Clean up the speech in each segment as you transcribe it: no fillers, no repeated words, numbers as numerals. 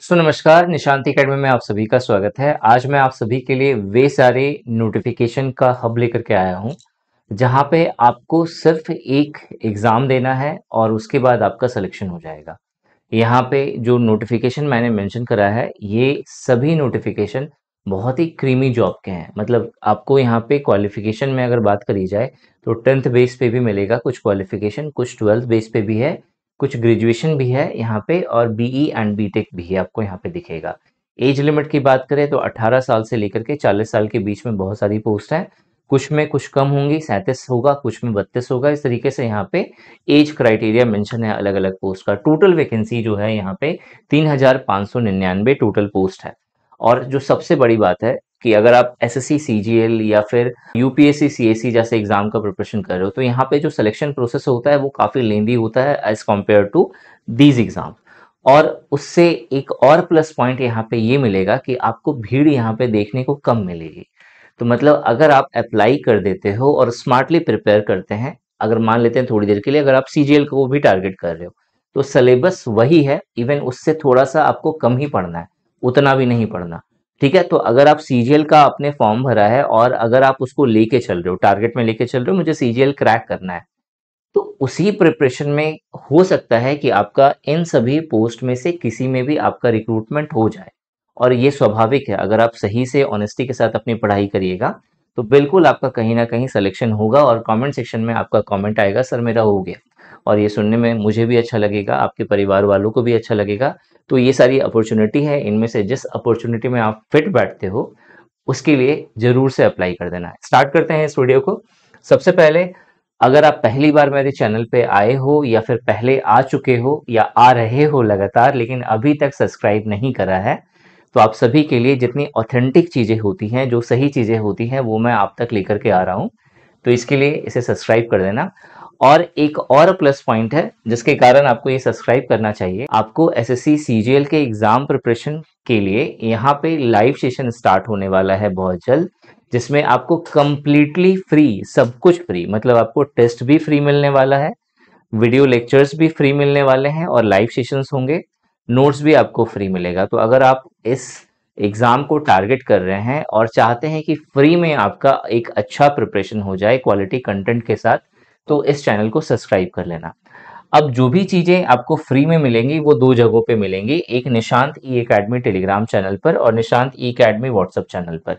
नमस्कार, निशांत एकेडमी में आप सभी का स्वागत है। आज मैं आप सभी के लिए वे सारे नोटिफिकेशन का हब लेकर के आया हूं, जहां पे आपको सिर्फ एक एग्जाम देना है और उसके बाद आपका सिलेक्शन हो जाएगा। यहाँ पे जो नोटिफिकेशन मैंने मेंशन करा है, ये सभी नोटिफिकेशन बहुत ही क्रीमी जॉब के हैं। मतलब आपको यहाँ पे क्वालिफिकेशन में अगर बात करी जाए तो 10th बेस पे भी मिलेगा कुछ क्वालिफिकेशन, कुछ 12th बेस पे भी है, कुछ ग्रेजुएशन भी है यहाँ पे और बीई एंड बीटेक भी है आपको यहाँ पे दिखेगा। एज लिमिट की बात करें तो 18 साल से लेकर के 40 साल के बीच में बहुत सारी पोस्ट हैं। कुछ में कुछ कम होंगी, 37 होगा, कुछ में 32 होगा। इस तरीके से यहाँ पे एज क्राइटेरिया मेंशन है अलग अलग पोस्ट का। टोटल वैकेंसी जो है यहाँ पे 3599 टोटल पोस्ट है। और जो सबसे बड़ी बात है कि अगर आप एसएससी सीजीएल या फिर यूपीएससी सीएससी जैसे एग्जाम का प्रिपरेशन कर रहे हो तो यहाँ पे जो सिलेक्शन प्रोसेस होता है वो काफी लेंदी होता है as compare to these exam. और उससे एक और प्लस पॉइंट यहाँ पे ये मिलेगा कि आपको भीड़ यहाँ पे देखने को कम मिलेगी। तो मतलब अगर आप अप्लाई कर देते हो और स्मार्टली प्रिपेयर करते हैं, अगर मान लेते हैं थोड़ी देर के लिए अगर आप सीजीएल को भी टारगेट कर रहे हो तो सिलेबस वही है, इवन उससे थोड़ा सा आपको कम ही पढ़ना है, उतना भी नहीं पढ़ना। ठीक है, तो अगर आप सीजीएल का आपने फॉर्म भरा है और अगर आप उसको लेके चल रहे हो, टारगेट में लेके चल रहे हो, मुझे सीजीएल क्रैक करना है, तो उसी प्रिपरेशन में हो सकता है कि आपका इन सभी पोस्ट में से किसी में भी आपका रिक्रूटमेंट हो जाए। और ये स्वाभाविक है, अगर आप सही से ऑनेस्टी के साथ अपनी पढ़ाई करिएगा तो बिल्कुल आपका कहीं ना कहीं सिलेक्शन होगा और कमेंट सेक्शन में आपका कमेंट आएगा, सर मेरा हो गया। और ये सुनने में मुझे भी अच्छा लगेगा, आपके परिवार वालों को भी अच्छा लगेगा। तो ये सारी अपॉर्चुनिटी है, इनमें से जिस अपॉर्चुनिटी में आप फिट बैठते हो उसके लिए जरूर से अप्लाई कर देना है। स्टार्ट करते हैं इस वीडियो को। सबसे पहले, अगर आप पहली बार मेरे चैनल पे आए हो या फिर पहले आ चुके हो या आ रहे हो लगातार लेकिन अभी तक सब्सक्राइब नहीं करा है, तो आप सभी के लिए जितनी ऑथेंटिक चीजें होती हैं, जो सही चीजें होती हैं, वो मैं आप तक लेकर के आ रहा हूँ। तो इसके लिए इसे सब्सक्राइब कर देना। और एक और प्लस पॉइंट है जिसके कारण आपको ये सब्सक्राइब करना चाहिए, आपको एसएससी सीजीएल के एग्जाम प्रिपरेशन के लिए यहाँ पे लाइव सेशन स्टार्ट होने वाला है बहुत जल्द, जिसमें आपको कंप्लीटली फ्री, सब कुछ फ्री, मतलब आपको टेस्ट भी फ्री मिलने वाला है, वीडियो लेक्चर्स भी फ्री मिलने वाले हैं और लाइव सेशंस होंगे, नोट्स भी आपको फ्री मिलेगा। तो अगर आप इस एग्जाम को टारगेट कर रहे हैं और चाहते हैं कि फ्री में आपका एक अच्छा प्रिपरेशन हो जाए क्वालिटी कंटेंट के साथ, तो इस चैनल को सब्सक्राइब कर लेना। अब जो भी चीजें आपको फ्री में मिलेंगी वो दो जगहों पे मिलेंगी, एक निशांत ई एकेडमी टेलीग्राम चैनल पर और निशांत ई एकेडमी व्हाट्सएप चैनल पर।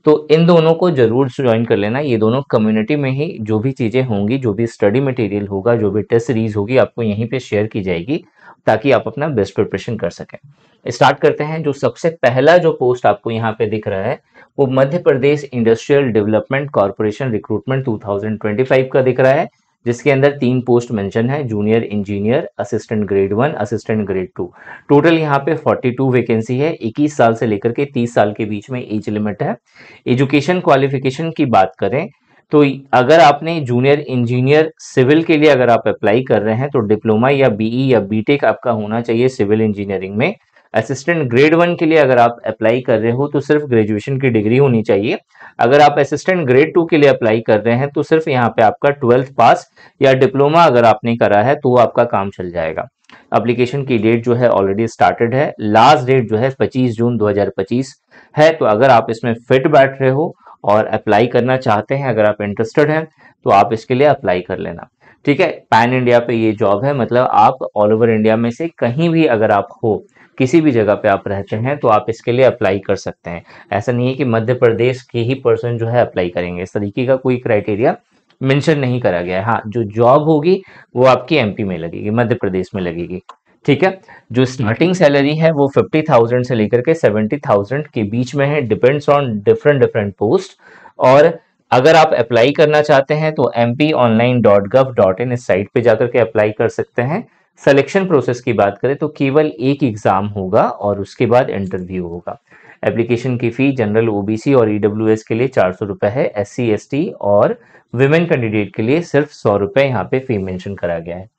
तो इन दोनों को जरूर ज्वाइन कर लेना। ये दोनों कम्युनिटी में ही जो भी चीजें होंगी, जो भी स्टडी मटेरियल होगा, जो भी टेस्ट सीरीज होगी, आपको यहीं पे शेयर की जाएगी ताकि आप अपना बेस्ट प्रिपरेशन कर सकें। स्टार्ट करते हैं। जो सबसे पहला जो पोस्ट आपको यहाँ पे दिख रहा है वो Madhya Pradesh industrial development corporation recruitment 2025 का दिख रहा है, जिसके अंदर 3 पोस्ट मेंशन है, junior engineer, assistant grade 1, assistant grade 2। Total यहाँ पे 42 वैकेंसी है। 21 साल से लेकर के 30 साल के बीच में एज लिमिट है। एजुकेशन क्वालिफिकेशन की बात करें तो अगर आपने जूनियर इंजीनियर सिविल के लिए अगर आप अप्लाई कर रहे हैं तो डिप्लोमा या बीई या बीटेक आपका होना चाहिए सिविल इंजीनियरिंग में। असिस्टेंट ग्रेड 1 के लिए अगर आप अप्लाई कर रहे हो तो सिर्फ ग्रेजुएशन की डिग्री होनी चाहिए। अगर आप असिस्टेंट ग्रेड 2 के लिए अप्लाई कर रहे हैं तो सिर्फ यहाँ पे आपका 12th पास या डिप्लोमा अगर आपने करा है तो आपका काम चल जाएगा। एप्लीकेशन की डेट जो है ऑलरेडी स्टार्टेड है। लास्ट डेट जो है 25 जून 2025 है। तो अगर आप इसमें फिट बैठ रहे हो और अप्लाई करना चाहते हैं, अगर आप इंटरेस्टेड हैं तो आप इसके लिए अप्लाई कर लेना। ठीक है, पैन इंडिया पे ये जॉब है, मतलब आप ऑल ओवर इंडिया में से कहीं भी अगर आप हो, किसी भी जगह पे आप रहते हैं तो आप इसके लिए अप्लाई कर सकते हैं। ऐसा नहीं है कि मध्य प्रदेश के ही पर्सन जो है अप्लाई करेंगे, इस तरीके का कोई क्राइटेरिया मेंशन नहीं करा गया है। हाँ, जो जॉब होगी वो आपकी एमपी में लगेगी, मध्य प्रदेश में लगेगी। ठीक है, जो स्टार्टिंग सैलरी है वो 50,000 से लेकर के 70,000 के बीच में है, depends on different different post. और अगर आप अप्लाई करना चाहते हैं तो mponline.gov.in इस साइट पे जाकर के अप्लाई कर सकते हैं। सिलेक्शन प्रोसेस की बात करें तो केवल एक एग्जाम होगा और उसके बाद इंटरव्यू होगा। एप्लीकेशन की फी जनरल ओबीसी और ईडब्ल्यूएस के लिए 400 रुपए है, एससी एसटी और विमेन कैंडिडेट के लिए सिर्फ 100 रुपए यहाँ पे फी मेंशन करा गया है।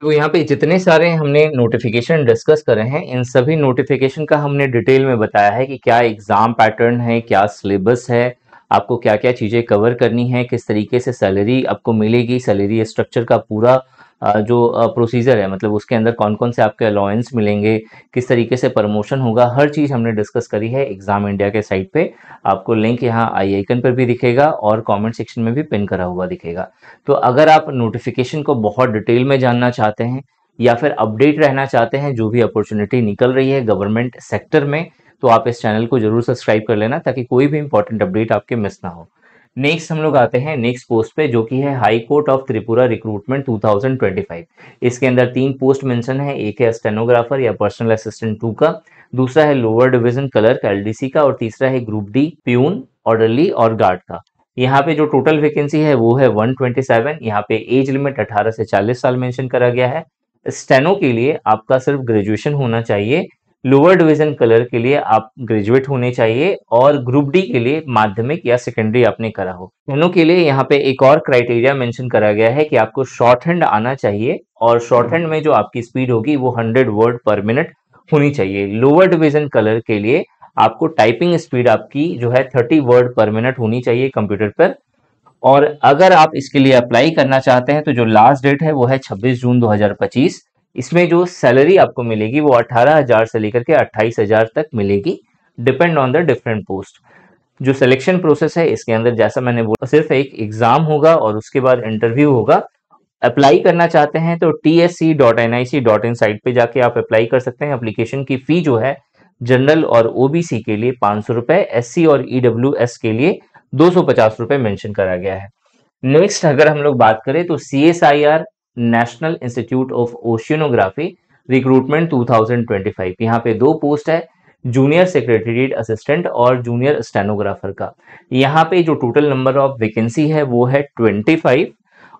तो यहाँ पे जितने सारे हमने नोटिफिकेशन डिस्कस करे हैं, इन सभी नोटिफिकेशन का हमने डिटेल में बताया है कि क्या एग्जाम पैटर्न है, क्या सिलेबस है, आपको क्या क्या चीजें कवर करनी है, किस तरीके से सैलरी आपको मिलेगी, सैलरी स्ट्रक्चर का पूरा जो प्रोसीजर है, मतलब उसके अंदर कौन कौन से आपके अलाउंस मिलेंगे, किस तरीके से प्रमोशन होगा, हर चीज़ हमने डिस्कस करी है एग्जाम इंडिया के साइट पे। आपको लिंक यहाँ आई आइकन पर भी दिखेगा और कमेंट सेक्शन में भी पिन करा हुआ दिखेगा। तो अगर आप नोटिफिकेशन को बहुत डिटेल में जानना चाहते हैं या फिर अपडेट रहना चाहते हैं जो भी अपॉर्चुनिटी निकल रही है गवर्नमेंट सेक्टर में, तो आप इस चैनल को जरूर सब्सक्राइब कर लेना ताकि कोई भी इंपॉर्टेंट अपडेट आपके मिस ना हो। नेक्स्ट हम लोग आते हैं नेक्स्ट पोस्ट पे, जो कि है high court of Tripura recruitment 2025। इसके अंदर 3 पोस्ट मेंशन है, एक है स्टेनोग्राफर या पर्सनल असिस्टेंट 2 का, दूसरा है लोअर डिवीजन क्लर्क एलडीसी का, और तीसरा है ग्रुप डी प्यून, ऑर्डरली और गार्ड का। यहाँ पे जो टोटल वैकेंसी है वो है 127। यहाँ पे एज लिमिट 18 से 40 साल मेंशन करा गया है। स्टेनो के लिए आपका सिर्फ ग्रेजुएशन होना चाहिए, लोअर डिवीजन कलर के लिए आप ग्रेजुएट होने चाहिए, और ग्रुप डी के लिए माध्यमिक या सेकेंडरी आपने करा हो। दोनों के लिए यहाँ पे एक और क्राइटेरिया मेंशन करा गया है कि आपको शॉर्ट हैंड आना चाहिए, और शॉर्ट हैंड में जो आपकी स्पीड होगी वो 100 वर्ड पर मिनट होनी चाहिए। लोअर डिवीजन कलर के लिए आपको टाइपिंग स्पीड आपकी जो है 30 वर्ड पर मिनट होनी चाहिए कंप्यूटर पर। और अगर आप इसके लिए अप्लाई करना चाहते हैं तो जो लास्ट डेट है वो है 26 जून 2025। इसमें जो सैलरी आपको मिलेगी वो 18,000 से लेकर के 28,000 तक मिलेगी, depend on the different post. जो सिलेक्शन प्रोसेस है इसके अंदर जैसा मैंने बोला सिर्फ एक एग्जाम होगा और उसके बाद इंटरव्यू होगा। अप्लाई करना चाहते हैं तो tsc.nic.in साइट पे जाके आप अप्लाई कर सकते हैं। एप्लीकेशन की फी जो है जनरल और ओबीसी के लिए 500 रुपए, एससी और ईडब्ल्यूएस के लिए 250 रुपए मेंशन करा गया है। नेक्स्ट अगर हम लोग बात करें तो CSIR national institute of oceanography recruitment 2025, यहाँ पे 2 पोस्ट है, जूनियर सेक्रेटरीट असिस्टेंट और जूनियर स्टेनोग्राफर का। यहाँ पे जो टोटल नंबर ऑफ वैकेंसी है वो है 25,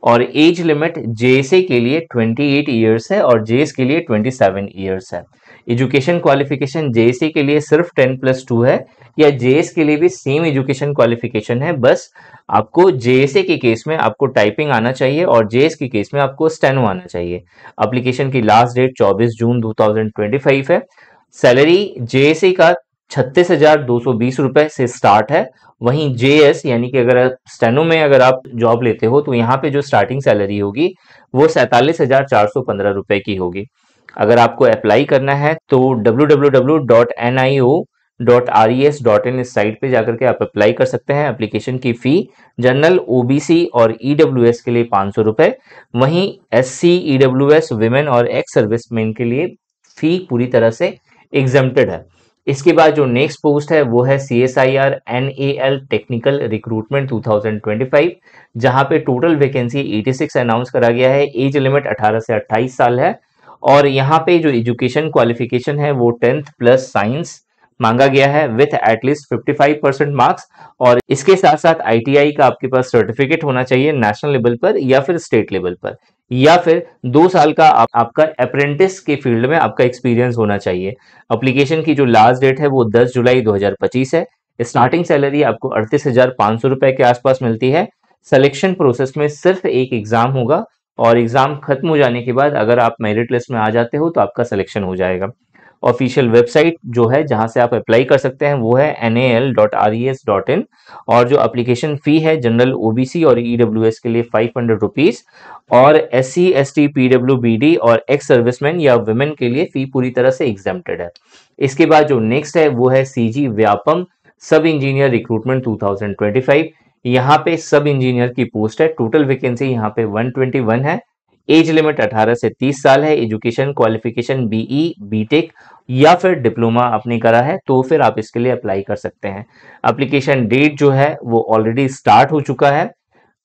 और एज लिमिट जेएसए के लिए 28 ईयर्स है और जेएस के लिए 27 ईयर्स है। एजुकेशन क्वालिफिकेशन जेएसए के लिए सिर्फ 10+2 है, या जेएस के लिए भी सेम एजुकेशन क्वालिफिकेशन है, बस आपको जेएसए के केस में आपको टाइपिंग आना चाहिए और जेएस के केस में आपको स्टेनो आना चाहिए। एप्लीकेशन की लास्ट डेट 24 जून 2025 है। सैलरी जेएसए का 36,220 रुपए से स्टार्ट है। वहीं जेएस यानी कि अगर आप स्टेनो में अगर आप जॉब लेते हो तो यहाँ पे जो स्टार्टिंग सैलरी होगी वो 47,415 रुपए की होगी। अगर आपको अप्लाई करना है तो www.nio.res.in इस साइट पे जाकर के आप अप्लाई कर सकते हैं। एप्लीकेशन की फी जनरल, ओबीसी और ईडब्ल्यूएस के लिए 500 रुपए, वहीं एससी, ईडब्ल्यूएस, विमेन और एक्स सर्विसमैन के लिए फी पूरी तरह से एग्जम्प्टेड है। इसके बाद जो नेक्स्ट पोस्ट है वो है सीएसआईआर एनएएल टेक्निकल रिक्रूटमेंट 2025, जहां पे टोटल वैकेंसी 86 अनाउंस करा गया है। एज लिमिट 18 से 28 साल है, और यहाँ पे जो एजुकेशन क्वालिफिकेशन है वो 10th प्लस साइंस मांगा गया है विथ एटलीस्ट 55% मार्क्स, और इसके साथ साथ आईटीआई का आपके पास सर्टिफिकेट होना चाहिए नेशनल लेवल पर या फिर स्टेट लेवल पर, या फिर 2 साल का आपका अप्रेंटिस के फील्ड में आपका एक्सपीरियंस होना चाहिए। एप्लीकेशन की जो लास्ट डेट है वो 10 जुलाई 2025 है। स्टार्टिंग सैलरी आपको 38,500 रुपए के आसपास मिलती है। सिलेक्शन प्रोसेस में सिर्फ एक एग्जाम होगा, और एग्जाम खत्म हो जाने के बाद अगर आप मेरिट लिस्ट में आ जाते हो तो आपका सिलेक्शन हो जाएगा। ऑफिशियल वेबसाइट जो है जहां से आप अप्लाई कर सकते हैं वो है nal.res.in, और जो एप्लीकेशन फी है जनरल, ओबीसी और ईडब्ल्यूएस के लिए 500 रुपीज, और एससी, एसटी, पीडब्ल्यूबीडी और एक्स सर्विसमैन या वुमेन के लिए फी पूरी तरह से एग्जेम्प्टेड है। इसके बाद जो नेक्स्ट है वो है सीजी व्यापम सब इंजीनियर रिक्रूटमेंट 2025। यहाँ पे सब इंजीनियर की पोस्ट है। टोटल वैकेंसी यहाँ पे 121 है। एज लिमिट 18 से 30 साल है। एजुकेशन क्वालिफिकेशन बीई, बीटेक या फिर डिप्लोमा आपने करा है तो फिर आप इसके लिए अप्लाई कर सकते हैं। एप्लीकेशन डेट जो है वो ऑलरेडी स्टार्ट हो चुका है,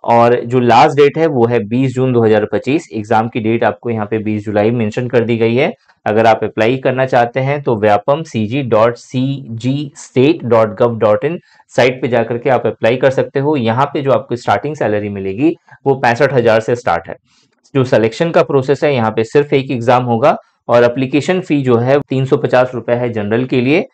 और जो लास्ट डेट है वो है 20 जून 2025। एग्जाम की डेट आपको यहाँ पे 20 जुलाई मेंशन कर दी गई है। अगर आप अप्लाई करना चाहते हैं तो व्यापम cg.cgstate.gov.in साइट पे जाकर के आप अप्लाई कर सकते हो। यहाँ पे जो आपको स्टार्टिंग सैलरी मिलेगी वो 65,000 से स्टार्ट है। जो सिलेक्शन का प्रोसेस है यहाँ पे सिर्फ एक एग्जाम होगा, और एप्लीकेशन फी जो है 350 रुपए है जनरल के लिए,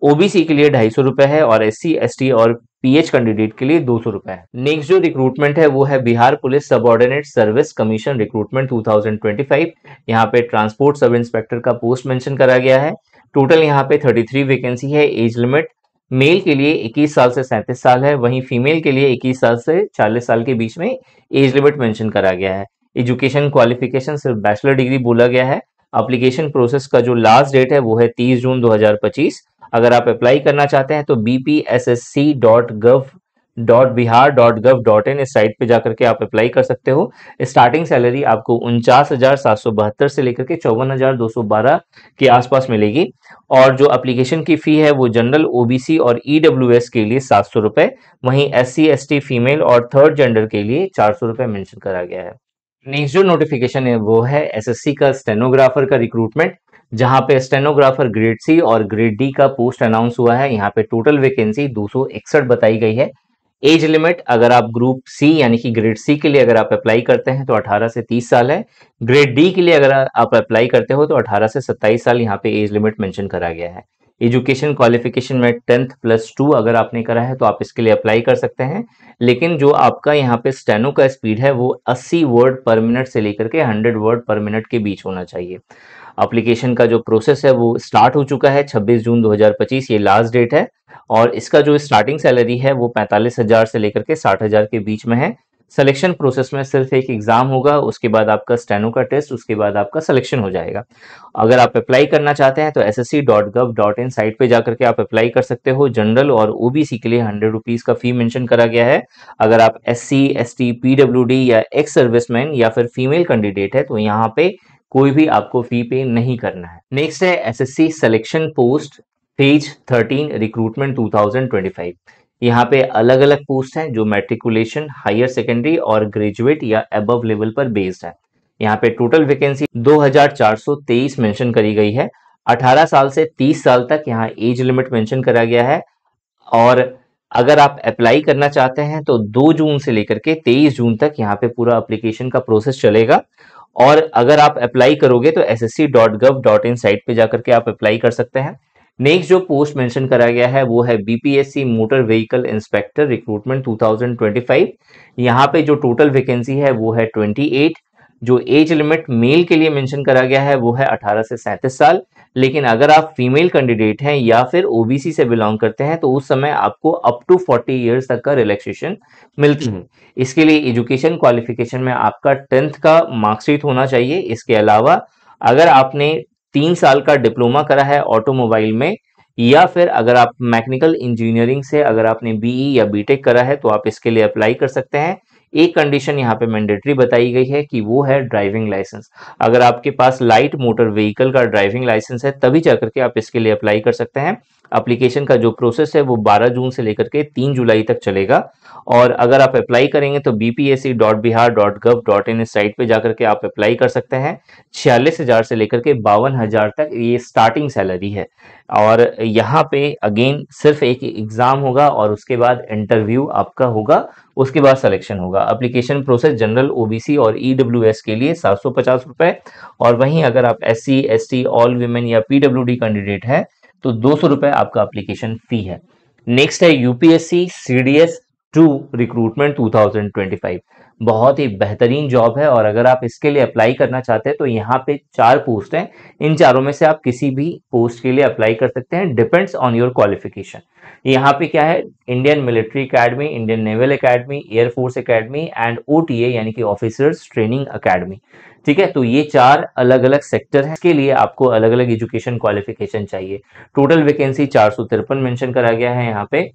ओबीसी के लिए 250 रुपए है, और एससी, एसटी और पीएच कैंडिडेट के लिए 200 रुपए है। नेक्स्ट जो रिक्रूटमेंट है वो है Bihar police subordinate service commission recruitment 2025। यहाँ पे ट्रांसपोर्ट सब इंस्पेक्टर का पोस्ट मेंशन करा गया है। टोटल यहाँ पे 33 वैकेंसी है। एज लिमिट मेल के लिए 21 साल से 37 साल है, वहीं फीमेल के लिए 21 साल से 40 साल के बीच में एज लिमिट मेंशन करा गया है। एजुकेशन क्वालिफिकेशन सिर्फ बैचलर डिग्री बोला गया है। एप्लीकेशन प्रोसेस का जो लास्ट डेट है वो है 30 जून 2025। अगर आप अप्लाई करना चाहते हैं तो bpssc.gov.bihar.gov.in इस साइट पे जाकर के आप अप्लाई कर सकते हो। स्टार्टिंग सैलरी आपको 49,772 से लेकर के 54,212 के आसपास मिलेगी। और जो एप्लीकेशन की फी है वो जनरल, ओबीसी और ईडब्ल्यूएस के लिए 700 रुपए, वहीं एससी एसटी फीमेल और थर्ड जेंडर के लिए 400 रुपए मेंशन करा गया है। नेक्स्ट जो नोटिफिकेशन है वो है एसएससी का स्टेनोग्राफर का रिक्रूटमेंट, जहां पे स्टेनोग्राफर ग्रेड सी और ग्रेड डी का पोस्ट अनाउंस हुआ है। यहाँ पे टोटल वैकेंसी 261 बताई गई है। एज लिमिट अगर आप ग्रुप सी यानी कि ग्रेड सी के लिए अगर आप अप्लाई करते हैं तो 18 से 30 साल है। ग्रेड डी के लिए अगर आप अप्लाई करते हो तो 18 से 27 साल यहाँ पे एज लिमिट मेंशन करा गया है। एजुकेशन क्वालिफिकेशन में 10th प्लस 2 अगर आपने करा है तो आप इसके लिए अप्लाई कर सकते हैं। लेकिन जो आपका यहाँ पे स्टेनो का स्पीड है वो 80 वर्ड पर मिनट से लेकर के 100 वर्ड पर मिनट के बीच होना चाहिए। एप्लीकेशन का जो प्रोसेस है वो स्टार्ट हो चुका है, 26 जून 2025 ये लास्ट डेट है। और इसका जो स्टार्टिंग सैलरी है वो 45,000 से लेकर के 60,000 के बीच में है। सिलेक्शन प्रोसेस में सिर्फ एक एग्जाम होगा, उसके बाद आपका स्टेनो का टेस्ट, उसके बाद आपका सिलेक्शन हो जाएगा। अगर आप अप्लाई करना चाहते हैं तो ssc.gov.in साइट पे जाकर के आप अप्लाई कर सकते हो। जनरल और ओबीसी के लिए 100 रुपीज का फी मेंशन करा गया है। अगर आप एससी एसटी पीडब्ल्यूडी या एक्स सर्विसमैन या फिर फीमेल कैंडिडेट है तो यहाँ पे कोई भी आपको फी पे नहीं करना है। नेक्स्ट है SSC selection post phase 13 recruitment 2025। यहाँ पे अलग अलग पोस्ट हैं जो मैट्रिकुलेशन, हायर सेकेंडरी और ग्रेजुएट या अबव लेवल पर बेस्ड है। यहाँ पे टोटल वैकेंसी 2423 मेंशन करी गई है। 18 साल से 30 साल तक यहाँ एज लिमिट मेंशन करा गया है। और अगर आप अप्लाई करना चाहते हैं तो 2 जून से लेकर के 23 जून तक यहाँ पे पूरा एप्लीकेशन का प्रोसेस चलेगा। और अगर आप अप्लाई करोगे तो ssc.gov.in साइट पे जाकर के आप अप्लाई कर सकते हैं। नेक्स्ट जो पोस्ट मेंशन करा गया है वो है BPSC motor vehicle inspector recruitment 2025। यहाँ पे जो टोटल वैकेंसी है वो है 28। जो एज लिमिट मेल के लिए मेंशन करा गया है वो है 18 से 37 साल। लेकिन अगर आप फीमेल कैंडिडेट हैं या फिर ओबीसी से बिलोंग करते हैं तो उस समय आपको अप टू 40 इयर्स तक का रिलैक्सेशन मिलती है। इसके लिए एजुकेशन क्वालिफिकेशन में आपका 10th का मार्कशीट होना चाहिए। इसके अलावा अगर आपने 3 साल का डिप्लोमा करा है ऑटोमोबाइल में, या फिर अगर आप मैकेनिकल इंजीनियरिंग से अगर आपने बीई या बीटेक करा है तो आप इसके लिए अप्लाई कर सकते हैं। एक कंडीशन यहाँ पे मैंडेटरी बताई गई है कि वो है ड्राइविंग लाइसेंस। अगर आपके पास लाइट मोटर व्हीकल का ड्राइविंग लाइसेंस है तभी जाकर के आप इसके लिए अप्लाई कर सकते हैं। एप्लीकेशन का जो प्रोसेस है वो 12 जून से लेकर के 3 जुलाई तक चलेगा। और अगर आप अप्लाई करेंगे तो bpsc.bihar.gov.in इस साइट पे जाकर के आप अप्लाई कर सकते हैं। 46,000 से लेकर के 52,000 तक ये स्टार्टिंग सैलरी है। और यहाँ पे अगेन सिर्फ एक एग्जाम होगा और उसके बाद इंटरव्यू आपका होगा, उसके बाद सिलेक्शन होगा। एप्लीकेशन प्रोसेस जनरल, ओबीसी और ईडब्ल्यूएस के लिए 750 रुपए, और वहीं अगर आप एससी एसटी ऑल विमेन या पीडब्ल्यूडी कैंडिडेट है तो 200 रुपए आपका एप्लीकेशन फी है। नेक्स्ट है यूपीएससी सीडीएस 2 रिक्रूटमेंट 2025। बहुत ही बेहतरीन जॉब है और अगर आप इसके लिए अप्लाई करना चाहते हैं तो यहाँ पे 4 पोस्ट हैं। इन चारों में से आप किसी भी पोस्ट के लिए अप्लाई कर सकते हैं, डिपेंड्स ऑन योर क्वालिफिकेशन। यहाँ पे क्या है, Indian military academy, Indian naval academy, air force academy and OTA यानी कि ऑफिसर्स ट्रेनिंग एकेडमी। ठीक है, तो ये 4 अलग अलग सेक्टर हैं। इसके लिए आपको अलग अलग एजुकेशन क्वालिफिकेशन चाहिए। टोटल वैकेंसी 453 मेंशन करा गया है। यहाँ पे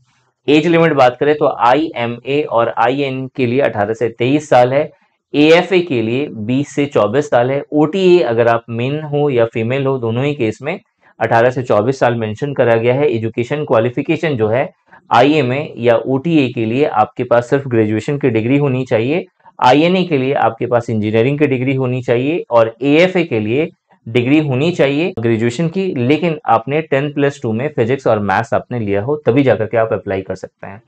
एज लिमिट बात करें तो आईएमए और आईएन के लिए 18 से 23 साल है। एएफए के लिए 20 से 24 साल है। ओटीए अगर आप मेन हो या फीमेल हो, दोनों ही केस में 18 से 24 साल मेंशन करा गया है। एजुकेशन क्वालिफिकेशन जो है आईएमए या ओटीए के लिए आपके पास सिर्फ ग्रेजुएशन की डिग्री होनी चाहिए। आईएनए के लिए आपके पास इंजीनियरिंग की डिग्री होनी चाहिए और एएफए के लिए डिग्री होनी चाहिए ग्रेजुएशन की, लेकिन आपने 10+2 में फिजिक्स और मैथ्स आपने लिया हो तभी जाकर के आप अप्लाई कर सकते हैं।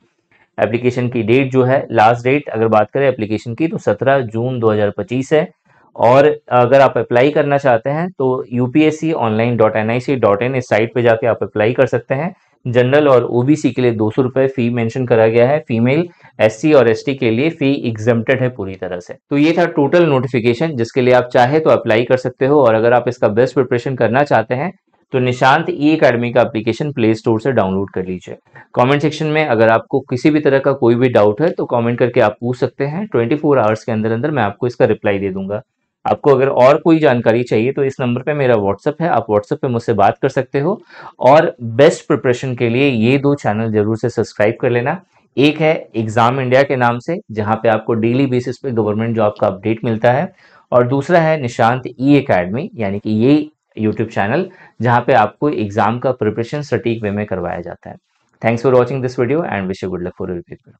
एप्लीकेशन की डेट जो है, लास्ट डेट अगर बात करें एप्लीकेशन की तो 17 जून 2025 है। और अगर आप अप्लाई करना चाहते हैं तो upsconline.nic.in इस साइट पे जाके आप अप्लाई कर सकते हैं। जनरल और ओबीसी के लिए 200 रुपए फी मेंशन करा गया है। फीमेल, एससी और एसटी के लिए फी एग्जम्प्टेड है पूरी तरह से। तो ये था टोटल नोटिफिकेशन जिसके लिए आप चाहे तो अप्लाई कर सकते हो। और अगर आप इसका बेस्ट प्रिपरेशन करना चाहते हैं तो निशांत ई एकेडमी का एप्लीकेशन प्ले स्टोर से डाउनलोड कर लीजिए। कमेंट सेक्शन में अगर आपको किसी भी तरह का कोई भी डाउट है तो कमेंट करके आप पूछ सकते हैं। 24 आवर्स के अंदर अंदर मैं आपको इसका रिप्लाई दे दूंगा। आपको अगर और कोई जानकारी चाहिए तो इस नंबर पे मेरा व्हाट्सअप है, आप व्हाट्सअप पे मुझसे बात कर सकते हो। और बेस्ट प्रिपरेशन के लिए ये दो चैनल जरूर से सब्सक्राइब कर लेना। एक है एग्जाम इंडिया के नाम से, जहां पे आपको डेली बेसिस पे गवर्नमेंट जॉब का अपडेट मिलता है, और दूसरा है निशांत ई एकेडमी, यानी कि ये यूट्यूब चैनल जहां पे आपको एग्जाम का प्रिपरेशन सटीक वे में करवाया जाता है। Thanks for watching this video and wish you good luck for your paper.